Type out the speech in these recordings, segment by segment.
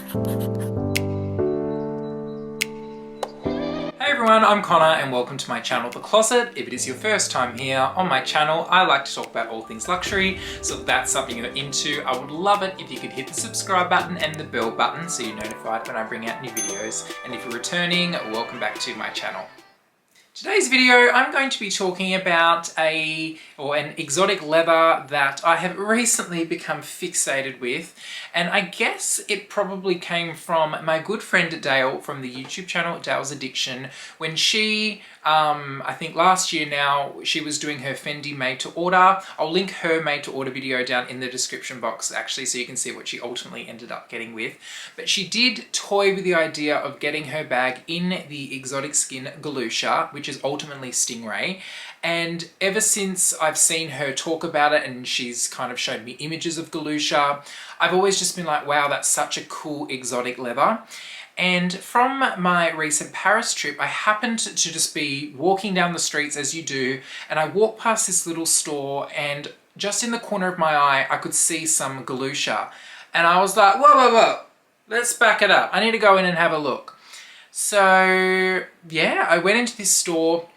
Hey everyone, I'm Connor and welcome to my channel, The Closet. If it is your first time here on my channel, I like to talk about all things luxury, so if that's something you're into, I would love it if you could hit the subscribe button and the bell button so you're notified when I bring out new videos. And if you're returning, welcome back to my channel. Today's video, I'm going to be talking about an exotic leather that I have recently become fixated with, and I guess it probably came from my good friend Dale from the YouTube channel Dale's Addiction, when she, I think last year now, she was doing her Fendi made to order. I'll link her made to order video down in the description box actually so you can see what she ultimately ended up getting with. But she did toy with the idea of getting her bag in the exotic skin Galusha, which is ultimately Stingray, and ever since I've seen her talk about it and she's kind of showed me images of Galusha, I've always just been like, wow, that's such a cool exotic leather. And from my recent Paris trip, I happened to just be walking down the streets as you do, and I walked past this little store, and just in the corner of my eye I could see some Galusha, and I was like, whoa, let's back it up, I need to go in and have a look. So yeah, I went into this store,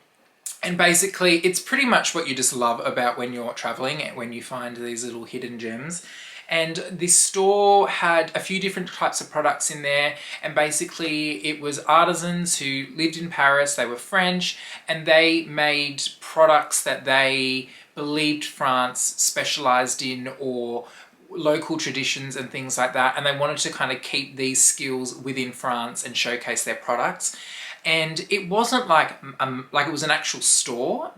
and basically it's pretty much what you just love about when you're traveling, when you find these little hidden gems. And this store had a few different types of products in there, and basically it was artisans who lived in Paris, they were French, and they made products that they believed France specialized in, or local traditions and things like that, and they wanted to kind of keep these skills within France and showcase their products. And it wasn't like it was an actual store,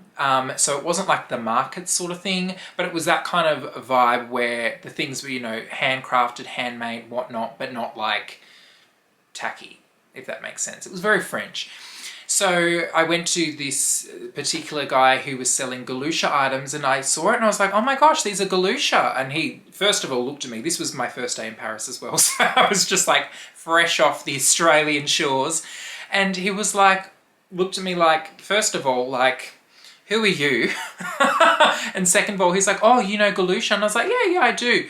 so it wasn't like the market sort of thing, but it was that kind of vibe where the things were, you know, handcrafted, handmade, whatnot, but not like tacky, if that makes sense. It was very French. So I went to this particular guy who was selling Galusha items, and I saw it and I was like, oh my gosh, these are Galusha. And he, first of all, looked at me. This was my first day in Paris as well, so I was just like fresh off the Australian shores. And he was like, looked at me like, first of all, like, who are you? And second of all, he's like, oh, you know Galusha? And I was like, yeah, I do.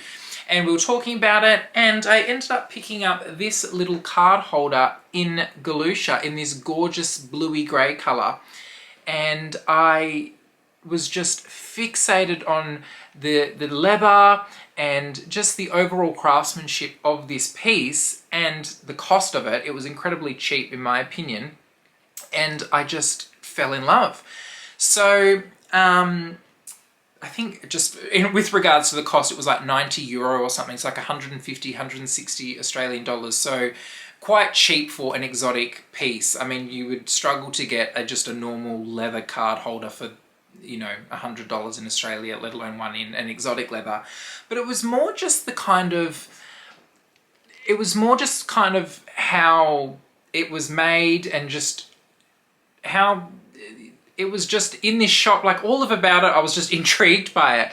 And we were talking about it, and I ended up picking up this little card holder in Galusha in this gorgeous bluey grey colour. And I was just fixated on the leather and just the overall craftsmanship of this piece and the cost of it. It was incredibly cheap in my opinion, and I just fell in love. So I think just with regards to the cost, it was like 90 euro or something. It's like 150, 160 Australian dollars. So quite cheap for an exotic piece. I mean, you would struggle to get just a normal leather card holder for, you know, $100 in Australia, let alone one in an exotic leather. But it was more just how it was made, and just how it was just in this shop, like all about it, I was just intrigued by it.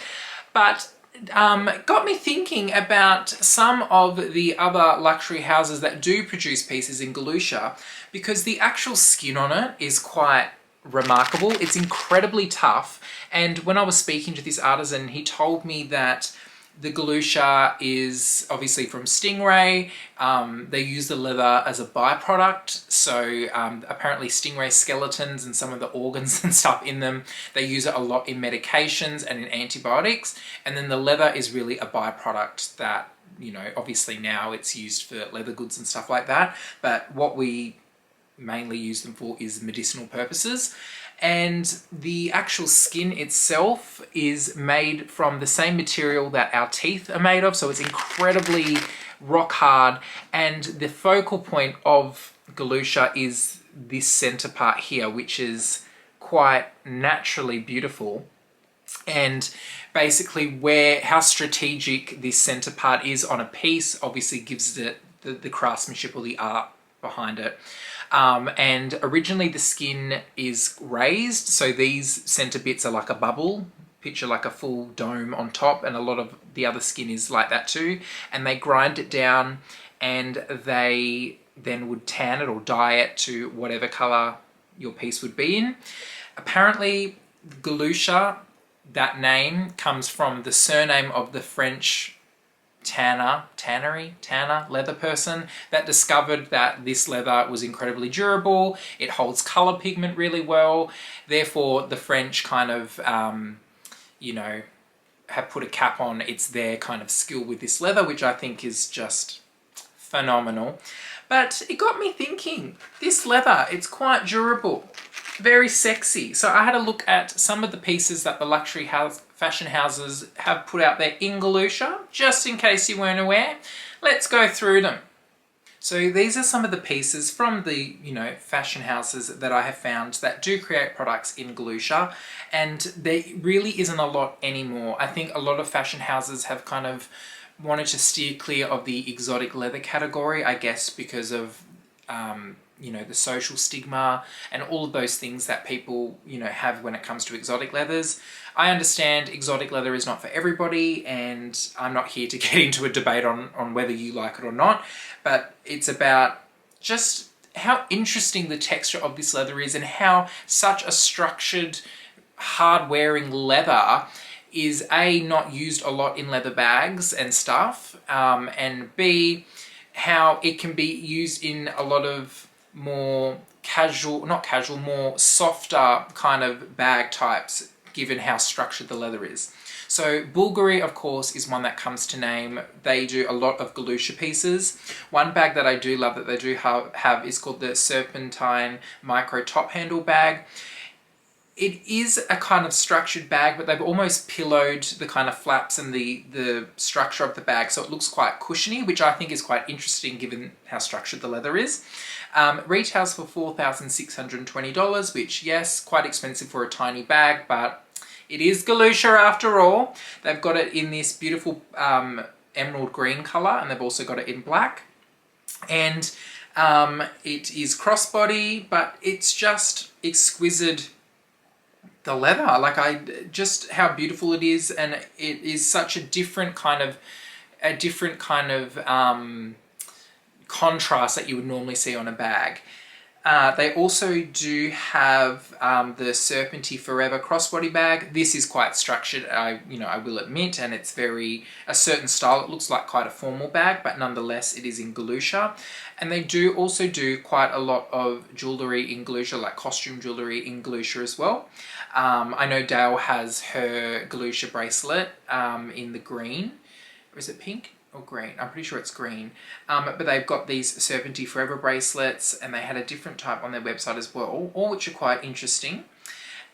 But got me thinking about some of the other luxury houses that do produce pieces in Galusha, because the actual skin on it is quite remarkable. It's incredibly tough, and when I was speaking to this artisan, he told me that the Galusha is obviously from Stingray. They use the leather as a byproduct, so apparently Stingray skeletons and some of the organs and stuff in them, they use it a lot in medications and in antibiotics, and then the leather is really a byproduct that, you know, obviously now it's used for leather goods and stuff like that, but what we mainly use them for is medicinal purposes. And the actual skin itself is made from the same material that our teeth are made of, so it's incredibly rock hard, and the focal point of Galusha is this center part here, which is quite naturally beautiful. And basically how strategic this center part is on a piece obviously gives it the craftsmanship or the art behind it. And originally the skin is raised, so these center bits are like a bubble, picture like a full dome on top, and a lot of the other skin is like that too, and they grind it down and they then would tan it or dye it to whatever color your piece would be in. Apparently Galusha, that name comes from the surname of the French Tanner leather person that discovered that this leather was incredibly durable. It holds color pigment really well. Therefore, the French kind of, you know, have put a cap on it's their kind of skill with this leather, which I think is just phenomenal. But it got me thinking, this leather, it's quite durable, very sexy. So I had a look at some of the pieces that the luxury fashion houses have put out there in Galusha, just in case you weren't aware. Let's go through them. So these are some of the pieces from the, you know, fashion houses that I have found that do create products in Galusha, and there really isn't a lot anymore. I think a lot of fashion houses have kind of wanted to steer clear of the exotic leather category, I guess because of you know, the social stigma and all of those things that people, you know, have when it comes to exotic leathers. I understand exotic leather is not for everybody, and I'm not here to get into a debate on whether you like it or not, but it's about just how interesting the texture of this leather is and how such a structured, hard-wearing leather is A, not used a lot in leather bags and stuff, and B, how it can be used in a lot of more casual, not casual, more softer kind of bag types, given how structured the leather is. So Bulgari, of course, is one that comes to name. They do a lot of Galusha pieces. One bag that I do love that they do have is called the Serpentine Micro Top Handle Bag. It is a kind of structured bag, but they've almost pillowed the kind of flaps and the structure of the bag, so it looks quite cushiony, which I think is quite interesting given how structured the leather is. Retails for $4,620, which, yes, quite expensive for a tiny bag, but it is Galusha after all. They've got it in this beautiful emerald green colour, and they've also got it in black. And it is crossbody, but it's just exquisite. The leather, like just how beautiful it is, and it is such a different kind of contrast that you would normally see on a bag. They also do have the Serpentine Forever crossbody bag. This is quite structured, I will admit, and it's very a certain style. It looks like quite a formal bag, but nonetheless it is in Galusha. And they do also do quite a lot of jewellery in Galusha, like costume jewellery in Galusha as well. I know Dale has her Galusha bracelet in the green, or is it pink? Or green, I'm pretty sure it's green, but they've got these Serpentine Forever bracelets, and they had a different type on their website as well, all which are quite interesting.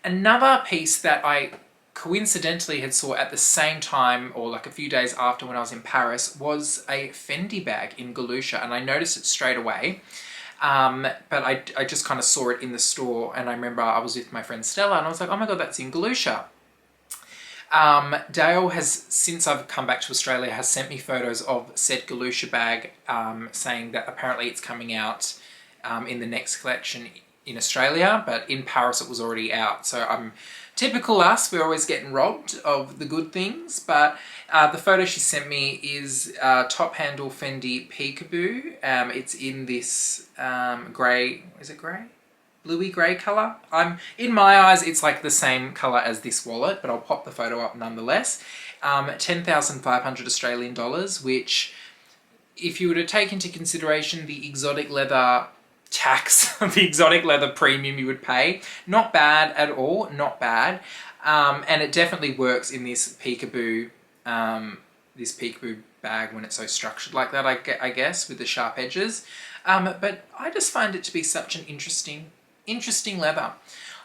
Another piece that I coincidentally had saw at the same time, or like a few days after when I was in Paris, was a Fendi bag in Galusha, and I noticed it straight away. But I just kind of saw it in the store, and I remember I was with my friend Stella, and I was like, oh my god, that's in Galusha. Dale has, since I've come back to Australia, has sent me photos of said Galusha bag, saying that apparently it's coming out in the next collection in Australia, but in Paris it was already out. So typical us, we're always getting robbed of the good things, but the photo she sent me is top handle Fendi Peekaboo. It's in this grey, is it grey? Bluey grey colour. In my eyes, it's like the same colour as this wallet, but I'll pop the photo up nonetheless. 10,500 Australian dollars, which, if you were to take into consideration the exotic leather tax, the exotic leather premium you would pay, not bad at all, not bad. And it definitely works in this peekaboo bag when it's so structured like that, I guess, with the sharp edges. But I just find it to be such an interesting leather.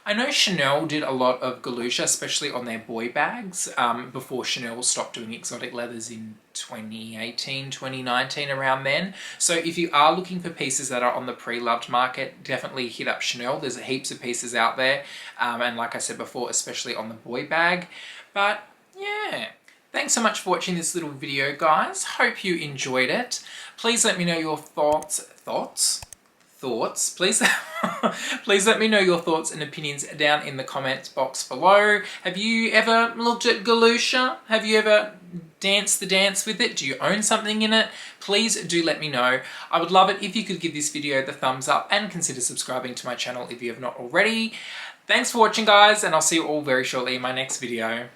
I know Chanel did a lot of Galusha, especially on their boy bags, before Chanel stopped doing exotic leathers in 2018, 2019, around then. So if you are looking for pieces that are on the pre-loved market, definitely hit up Chanel. There's heaps of pieces out there, and like I said before, especially on the boy bag. But yeah. Thanks so much for watching this little video, guys. Hope you enjoyed it. Please let me know your thoughts. Please let me know your thoughts and opinions down in the comments box below. Have you ever looked at Galusha? Have you ever danced the dance with it? Do you own something in it? Please do let me know. I would love it if you could give this video the thumbs up and consider subscribing to my channel if you have not already. Thanks for watching, guys, and I'll see you all very shortly in my next video.